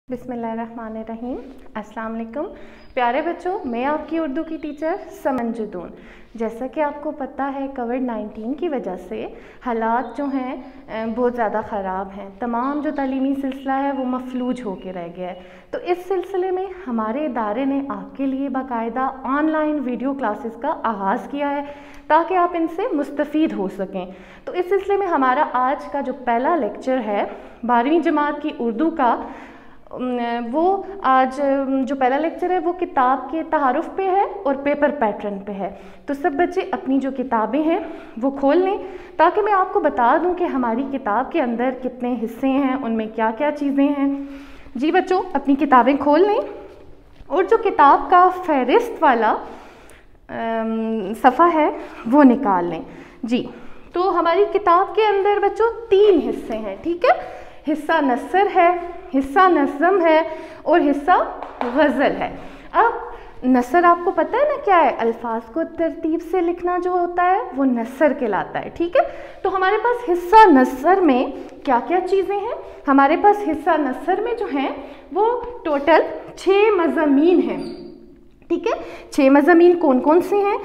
बिस्मिल्लाहिर्रहमानिर्रहीम। अस्सलाम वालेकुम प्यारे बच्चों, मैं आपकी उर्दू की टीचर समन जुदून। जैसा कि आपको पता है कोविड-19 की वजह से हालात जो हैं बहुत ज़्यादा ख़राब हैं। तमाम जो तालीमी सिलसिला है वो मफलूज होके रह गया है। तो इस सिलसिले में हमारे इदारे ने आपके लिए बाकायदा ऑनलाइन वीडियो क्लासेस का आगाज़ किया है ताकि आप इनसे मुस्तफ़ीद हो सकें। तो इस सिलसिले में हमारा आज का जो पहला लेक्चर है 12वीं जमात की उर्दू का, वो आज जो पहला लेक्चर है वो किताब के तआरुफ़ पे है और पेपर पैटर्न पे है। तो सब बच्चे अपनी जो किताबें हैं वो खोल लें ताकि मैं आपको बता दूं कि हमारी किताब के अंदर कितने हिस्से हैं, उनमें क्या क्या चीज़ें हैं। जी बच्चों, अपनी किताबें खोल लें और जो किताब का फहरिस्त वाला सफ़ा है वो निकाल लें। जी, तो हमारी किताब के अंदर बच्चों 3 हिस्से हैं, ठीक है। हिस्सा नसर है, हिस्सा नज़म है और हिस्सा गज़ल है। अब नसर आपको पता है ना क्या है? अल्फाज को तरतीब से लिखना जो होता है वो नसर कहलाता है, ठीक है। तो हमारे पास हिस्सा नसर में क्या क्या चीज़ें हैं? हमारे पास हिस्सा नसर में जो हैं वो टोटल 6 मज़ामीन हैं, ठीक है। 6 मज़ामीन कौन कौन से हैं?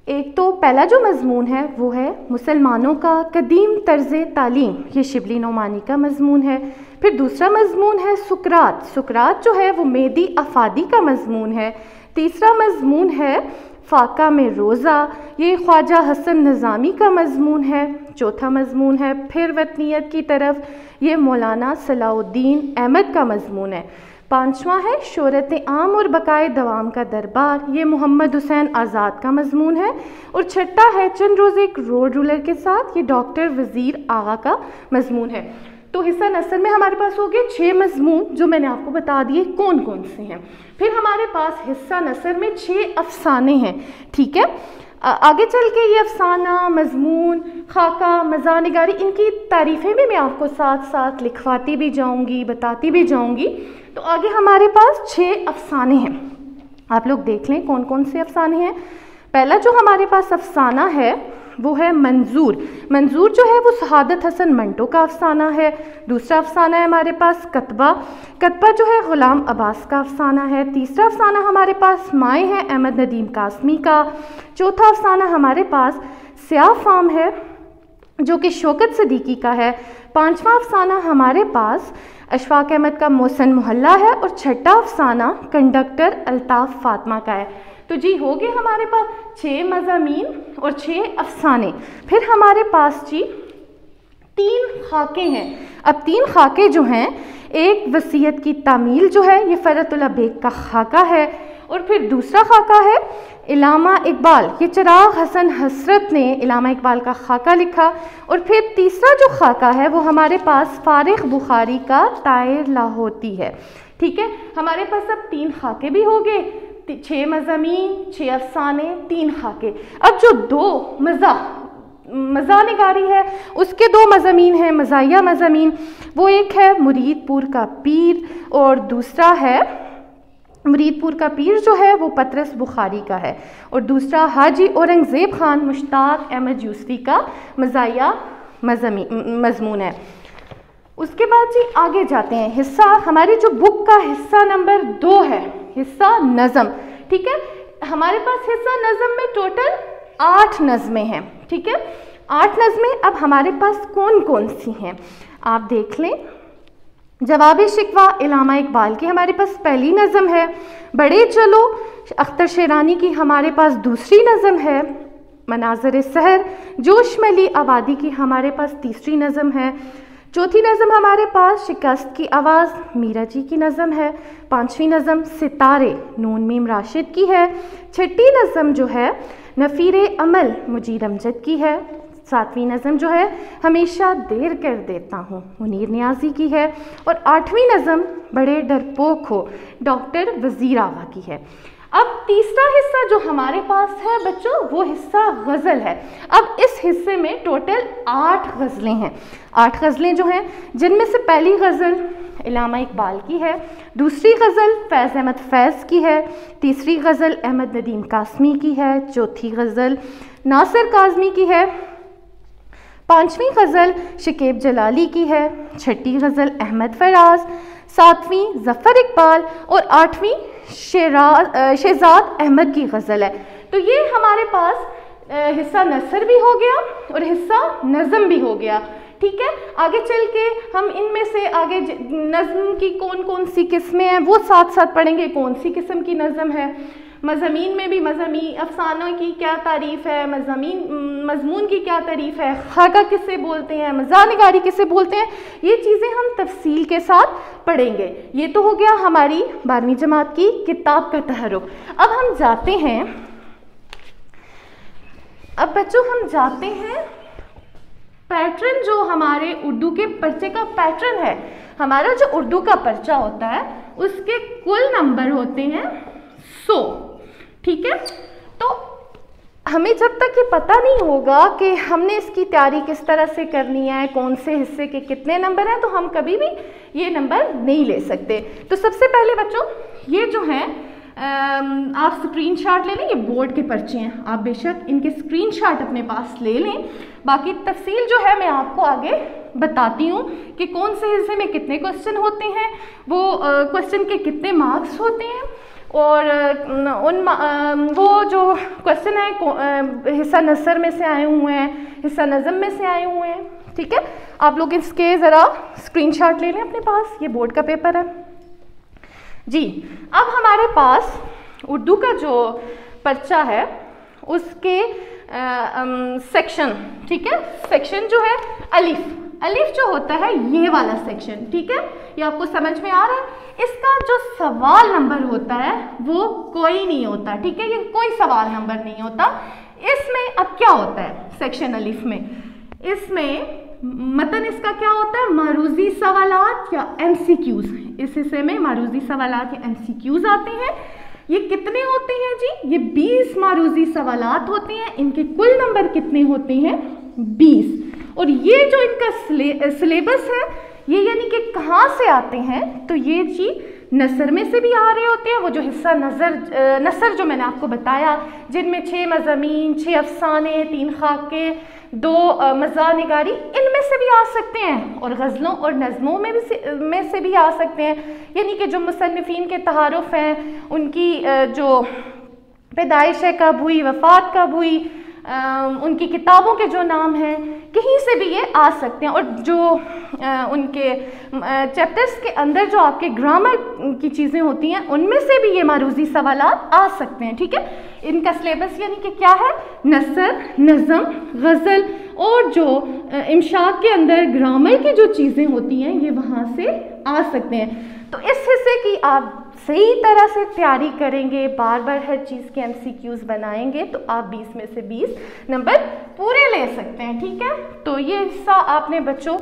एक तो पहला जो मज़मून है वो है मुसलमानों का कदीम तर्ज़ तालीम, ये शिबली नोमानी का मज़मून है। फिर दूसरा मज़मून है सुकरात, सुकरात जो है वो मेदी अफादी का मज़मून है। तीसरा मज़मून है फ़ाका में रोज़ा, ये ख्वाजा हसन निज़ामी का मज़मून है। चौथा मज़मून है फिर वतनियत की तरफ, ये मौलाना सलाउद्दीन अहमद का मज़मून है। पांचवा है शोहरत आम और बकाए दवाम का दरबार, ये मोहम्मद हुसैन आज़ाद का मज़मून है। और छठा है चंद रोज़ एक रोड रूलर के साथ, ये डॉक्टर वज़ीर आगा का मज़मून है। तो हिस्सा नसर में हमारे पास हो गए 6 मज़मून जो मैंने आपको बता दिए कौन कौन से हैं। फिर हमारे पास हिस्सा नसर में 6 अफसाने हैं, ठीक है। आगे चल के ये अफसाना, मज़मून, खाका, मज़ानिगारी, इनकी तारीफ़ें भी मैं आपको साथ साथ लिखवाती भी जाऊंगी, बताती भी जाऊंगी। तो आगे हमारे पास 6 अफसाने हैं, आप लोग देख लें कौन कौन से अफसाने हैं। पहला जो हमारे पास अफसाना है वो है मंजूर। मंजूर जो है वो शहादत हसन मंटो का अफसाना है। दूसरा अफसाना है हमारे पास कतबा, कतबा जो है ग़ुलाम अब्बास का अफसाना है। तीसरा अफसाना हमारे पास माए है अहमद नदीम कासमी का। चौथा अफसाना हमारे पास स्याह फाम है जो कि शौकत सदीकी का है। पांचवा अफसाना हमारे पास अशफाक अहमद का मोहसन मोहल्ला है। और छठा अफसाना कंडक्टर अल्ताफ़ फातिमा का है। तो जी हो गए हमारे पास 6 मज़ामीन और 6 अफसाने। फिर हमारे पास जी 3 खाके हैं। अब 3 खाके जो हैं, एक वसीयत की तामील जो है ये फ़रतुल्लाह बेग का खाका है। और फिर दूसरा खाका है इलामा इकबाल, ये चिराग हसन हसरत ने इलामा इकबाल का खाका लिखा। और फिर तीसरा जो खाका है वो हमारे पास फारिग बुखारी का तायर लाहौती है, ठीक है। हमारे पास अब 3 खाके भी हो गए, 6 मज़ामीन, 6 अफसाने, 3 खाके। अब जो 2 मज़ानिगारी है उसके 2 मज़ामीन हैं, मज़ाहिया मज़ामीन। वो एक है मुरीदपुर का पीर और दूसरा है मुरीदपुर का पीर जो है वो पतरस बुखारी का है। और दूसरा हाजी औरंगज़ेब खान मुश्ताक अहमद यूसुफ़ी का मज़ाहिया मज़मून है। उसके बाद जी आगे जाते हैं। हिस्सा हमारी जो बुक का हिस्सा नंबर 2 है हिस्सा नज़म, ठीक है। हमारे पास हिस्सा नज़म में टोटल 8 नज़में हैं, ठीक है। 8 नज़में अब हमारे पास कौन कौन सी हैं आप देख लें। जवाब शिकवा इलामा इकबाल की हमारे पास पहली नज़म है। बड़े चलो अख्तर शेरानी की हमारे पास दूसरी नज़म है। मनाज़र सहर जोशमली आबादी की हमारे पास तीसरी नज़म है। चौथी नज़म हमारे पास शिकस्त की आवाज़ मीरा जी की नज़म है। 5वीं नज़म सितारे नून मीम राशिद की है। 6ठी नज़म जो है नफ़ीरे अमल मुजीद अमजद की है। 7वीं नज़म जो है हमेशा देर कर देता हूँ मुनीर नियाज़ी की है। और 8वीं नज़म बड़े डरपोक हो डॉक्टर वज़ीर आगा की है। अब तीसरा हिस्सा जो हमारे पास है बच्चों वो हिस्सा गज़ल है। अब इस हिस्से में टोटल 8 गज़लें हैं। 8 गज़लें जो हैं जिनमें से पहली गज़ल इलामा इकबाल की है, दूसरी गज़ल फैज़ अहमद फैज़ की है, तीसरी गज़ल अहमद नदीम कासमी की है, चौथी गज़ल नासिर काज़मी की है, 5वीं गज़ल शकीब जलाली की है, 6ठी गज़ल अहमद फराज, 7वीं ज़फ़र इकबाल और 8वीं शहजाद अहमद की गज़ल है। तो ये हमारे पास हिस्सा नसर भी हो गया और हिस्सा नज़म भी हो गया, ठीक है। आगे चल के हम इनमें से आगे नज़म की कौन कौन सी किस्में हैं वो साथ साथ पढ़ेंगे, कौन सी किस्म की नज़म है। मज़ामीन में भी मज़ामी अफ़सानों की क्या तारीफ़ है, मज़मून की क्या तारीफ़ है, खाका किसे बोलते हैं, मज़ानिगारी किसे बोलते हैं, ये चीज़ें हम तफसील के साथ पढ़ेंगे। ये तो हो गया हमारी 12वीं जमात की किताब का तहरुक। अब हम जाते हैं, अब बच्चों हम जाते हैं पैटर्न, जो हमारे उर्दू के पर्चे का पैटर्न है। हमारा जो उर्दू का पर्चा होता है उसके कुल नंबर होते हैं 100, ठीक है। तो हमें जब तक ये पता नहीं होगा कि हमने इसकी तैयारी किस तरह से करनी है, कौन से हिस्से के कितने नंबर हैं, तो हम कभी भी ये नंबर नहीं ले सकते। तो सबसे पहले बच्चों ये जो है आप स्क्रीनशॉट ले लें, ये बोर्ड के पर्चे हैं, आप बेशक इनके स्क्रीनशॉट अपने पास ले लें। बाकी तफसील जो है मैं आपको आगे बताती हूँ कि कौन से हिस्से में कितने क्वेश्चन होते हैं, वो क्वेश्चन के कितने मार्क्स होते हैं, और वो जो क्वेश्चन है हिस्सा नसर में से आए हुए हैं, हिस्सा नज़म में से आए हुए हैं, ठीक है। आप लोग इसके ज़रा स्क्रीनशॉट ले लें अपने पास, ये बोर्ड का पेपर है जी। अब हमारे पास उर्दू का जो पर्चा है उसके सेक्शन, ठीक है। सेक्शन जो है अलिफ जो होता है ये वाला सेक्शन, ठीक है, ये आपको समझ में आ रहा है। इसका जो सवाल नंबर होता है वो कोई नहीं होता, ठीक है, ये कोई सवाल नंबर नहीं होता। इसमें अब क्या होता है सेक्शन अलिफ में, इसमें मतन इसका क्या होता है, मारूजी सवालात या MCQs। इस हिस्से में मारूजी सवालात या MCQs आते हैं। ये कितने होते हैं जी, ये 20 मारूजी सवालात होते हैं। इनके कुल नंबर कितने होते हैं, 20। और ये जो इनका सिलेबस है ये यानी कि कहाँ से आते हैं, तो ये जी नसर में से भी आ रहे होते हैं। वो जो हिस्सा नसर जो मैंने आपको बताया, जिनमें 6 मज़ामीन, 6 अफसाने, 3 खाके, 2 मज़ानिगारी, इनमें से भी आ सकते हैं, और गज़लों और नज़मों में से भी आ सकते हैं। यानी कि जो मुसन्निफ़ीन के तहारुफ़ हैं, उनकी जो पैदाइश है कब हुई, वफ़ात कब हुई, उनकी किताबों के जो नाम हैं, कहीं से भी ये आ सकते हैं। और जो उनके चैप्टर्स के अंदर जो आपके ग्रामर की चीज़ें होती हैं उनमें से भी ये मारूजी सवालात आ सकते हैं, ठीक है। इनका सिलेबस यानी कि क्या है, नसर, नज़म, गज़ल, और जो इमशाक के अंदर ग्रामर की जो चीज़ें होती हैं ये वहाँ से आ सकते हैं। तो इस हिस्से की आप सही तरह से तैयारी करेंगे, बार बार हर चीज़ के MCQs बनाएंगे, तो आप 20 में से 20 नंबर पूरे ले सकते हैं, ठीक है। तो ये हिस्सा आपने बच्चों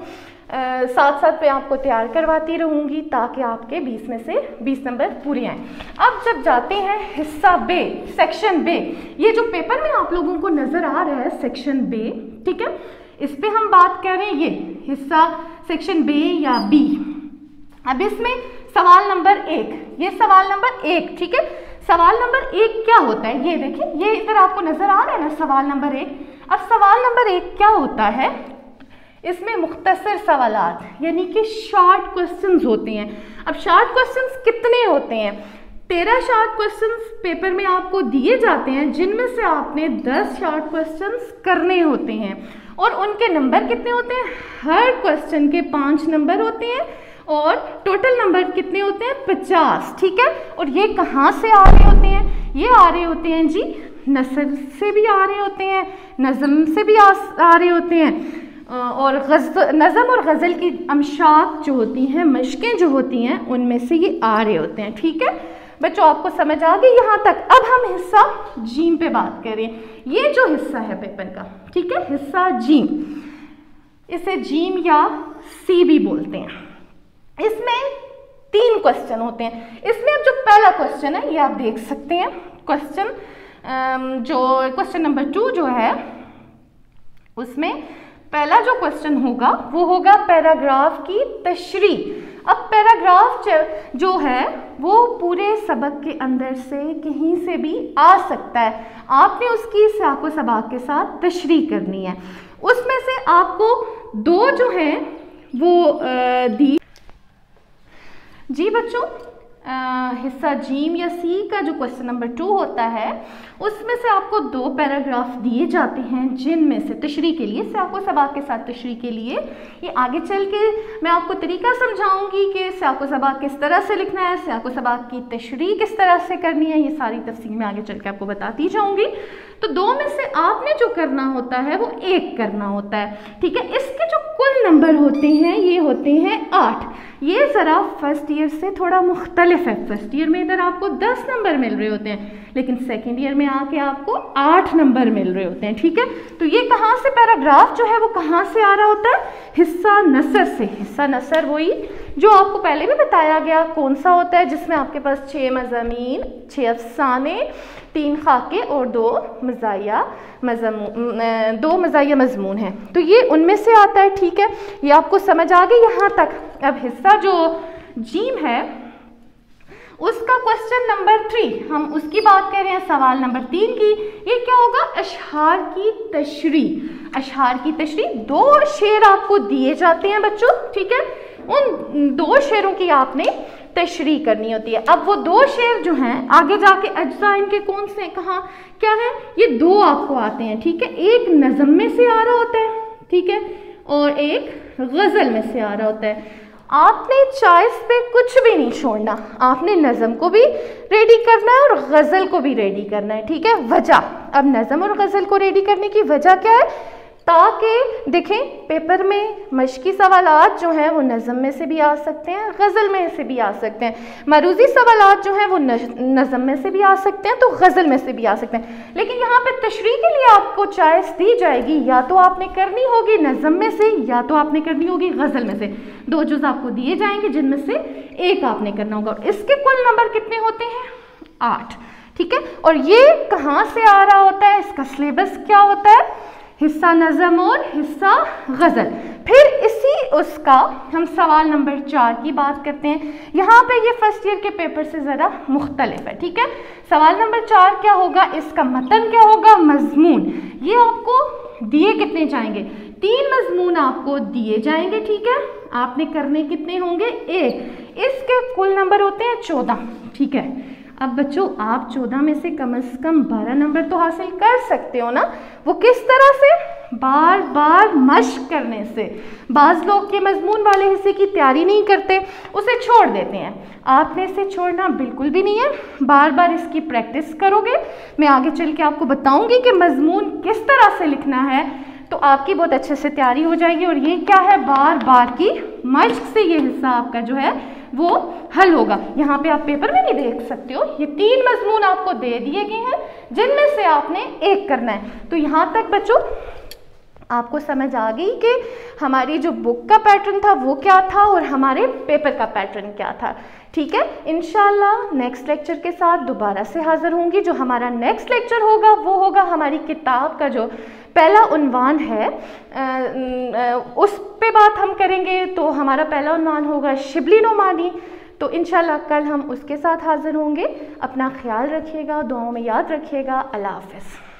साथ साथ मैं आपको तैयार करवाती रहूँगी ताकि आपके 20 में से 20 नंबर पूरे आएँ। अब जब जाते हैं हिस्सा बे, सेक्शन बे, ये जो पेपर में आप लोगों को नज़र आ रहा है सेक्शन बे, ठीक है, इस पे हम बात कर रहे हैं, ये हिस्सा सेक्शन बे या बी। अब इसमें सवाल नंबर 1, ये सवाल नंबर 1, ठीक है। सवाल नंबर 1 क्या होता है, ये देखिए, ये इधर आपको नजर आ रहा है ना सवाल नंबर 1। अब सवाल नंबर 1 क्या होता है, इसमें मुख्तसर सवालात यानी कि शॉर्ट क्वेश्चंस होते हैं। अब शॉर्ट क्वेश्चंस कितने होते हैं, 13 शॉर्ट क्वेश्चंस पेपर में आपको दिए जाते हैं, जिनमें से आपने 10 शॉर्ट क्वेश्चंस करने होते हैं, और उनके नंबर कितने होते हैं, हर क्वेश्चन के 5 नंबर होते हैं, और टोटल नंबर कितने होते हैं, 50, ठीक है। और ये कहाँ से आ रहे होते हैं, ये आ रहे होते हैं जी नसर से भी आ रहे होते हैं, नज़म से भी आ रहे होते हैं, और नज़म और गज़ल की अमशाक जो होती हैं, मशकें जो होती हैं, उनमें से ये आ रहे होते हैं, ठीक है। बच्चों आपको समझ आ गई यहाँ तक। अब हम हिस्सा जीम पे बात करें। ये जो हिस्सा है पेपर का, ठीक है, हिस्सा जीम, इसे जीम या सी भी बोलते हैं। इसमें 3 क्वेश्चन होते हैं। इसमें अब जो पहला क्वेश्चन है ये आप देख सकते हैं, क्वेश्चन नंबर 2 जो है, उसमें पहला जो क्वेश्चन होगा वो होगा पैराग्राफ की तशरीह। अब पैराग्राफ जो है वो पूरे सबक के अंदर से कहीं से भी आ सकता है, आपने उसकी साको सबाक के साथ तशरीह करनी है। उसमें से आपको 2 जो हैं वो जी बच्चों, हिस्सा जीम या सी का जो क्वेश्चन नंबर 2 होता है उसमें से आपको 2 पैराग्राफ दिए जाते हैं, जिनमें से तशरीह के लिए आपको सबाक के साथ तशरीह के लिए ये आगे चल के मैं आपको तरीका समझाऊंगी कि सियाक़ो सबाक किस तरह से लिखना है, सियाक़ो सबाक की तशरीह किस तरह से करनी है, ये सारी तफसील मैं आगे चल के आपको बताती जाऊंगी। तो 2 में से आपने जो करना होता है वो 1 करना होता है, ठीक है। इसके जो कुल नंबर होते हैं ये होते हैं 8। ये ज़रा फर्स्ट ईयर से थोड़ा मुख्तलिफ है। फर्स्ट ईयर में इधर आपको 10 नंबर मिल रहे होते हैं, लेकिन सेकेंड ईयर में आके आपको 8 नंबर मिल रहे होते हैं, ठीक है। तो ये कहाँ से पैराग्राफ जो है वो कहाँ से आ रहा होता है? हिस्सा नसर से। हिस्सा नसर वही जो आपको पहले भी बताया गया कौन सा होता है, जिसमें आपके पास 6 मज़ामीन, 6 अफसाने, 3 खाके और 2 मज़ाया मज़मून हैं। तो ये उनमें से आता है, ठीक है। ये आपको समझ आ गई यहाँ तक। अब हिस्सा जो जीम है उसका क्वेश्चन नंबर 3 हम उसकी बात कर रहे हैं, सवाल नंबर 3 की। ये क्या होगा? अशहार की तशरीह। अशहार की तशरीह 2 शेर आपको दिए जाते हैं बच्चों, ठीक है। उन 2 शेरों की आपने तशरीह करनी होती है। अब वो 2 शेर जो हैं आगे जाके अज्जा इनके कौन से कहाँ क्या है, ये 2 आपको आते हैं, ठीक है। एक नज़म में से आ रहा होता है, ठीक है, और एक गज़ल में से आ रहा होता है। आपने चॉइस पे कुछ भी नहीं छोड़ना, आपने नज़म को भी रेडी करना है और गज़ल को भी रेडी करना है, ठीक है। वजह, अब नज़म और गज़ल को रेडी करने की वजह क्या है? ताकि देखें पेपर में मशकी सवालात जो हैं वो नज़म में से भी आ सकते हैं, गज़ल में से भी आ सकते हैं। मरूज़ी सवालात जो हैं वो नज़म में से भी आ सकते हैं, तो गज़ल में से भी आ सकते हैं। लेकिन यहाँ पे तशरीह के लिए आपको चॉइस दी जाएगी, या तो आपने करनी होगी नज़म में से या तो आपने करनी होगी गज़ल में से। 2 जुज़ आपको दिए जाएंगे जिनमें से एक आपने करना होगा। और इसके कुल नंबर कितने होते हैं? 8, ठीक है। और ये कहाँ से आ रहा होता है? इसका सिलेबस क्या होता है? हिस्सा नज़म और हिस्सा गज़ल। फिर इसी उसका हम सवाल नंबर 4 की बात करते हैं। यहाँ पे ये फर्स्ट ईयर के पेपर से ज़रा मुख्तलिफ है, ठीक है। सवाल नंबर 4 क्या होगा? इसका मतन क्या होगा? मज़मून। ये आपको दिए कितने जाएंगे? 3 मज़मून आपको दिए जाएंगे, ठीक है। आपने करने कितने होंगे? 1। इसके कुल नंबर होते हैं 14, ठीक है। अब बच्चों आप 14 में से कम 12 नंबर तो हासिल कर सकते हो ना। वो किस तरह से? बार बार मश्क करने से। बाज़ लोग के मज़मून वाले हिस्से की तैयारी नहीं करते, उसे छोड़ देते हैं। आपने इसे छोड़ना बिल्कुल भी नहीं है, बार बार इसकी प्रैक्टिस करोगे। मैं आगे चल के आपको बताऊंगी कि मज़मून किस तरह से लिखना है, तो आपकी बहुत अच्छे से तैयारी हो जाएगी। और ये क्या है? बार बार की मश्क से ये हिस्सा आपका जो है वो हल होगा। यहाँ पे आप पेपर में नहीं देख सकते हो, ये 3 मज़मून आपको दे दिए गए हैं जिनमें से आपने 1 करना है। तो यहाँ तक बच्चों आपको समझ आ गई कि हमारी जो बुक का पैटर्न था वो क्या था और हमारे पेपर का पैटर्न क्या था, ठीक है। इंशाल्लाह नेक्स्ट लेक्चर के साथ दोबारा से हाज़िर होंगी। जो हमारा नेक्स्ट लेक्चर होगा वो होगा हमारी किताब का जो पहला उन्वान है, उस पे बात हम करेंगे। तो हमारा पहला उन्वान होगा शिबली नोमानी। तो इंशाल्लाह कल हम उसके साथ हाज़िर होंगे। अपना ख्याल रखिएगा, दुआओं में याद रखिएगा। अल्लाह हाफ़िज़।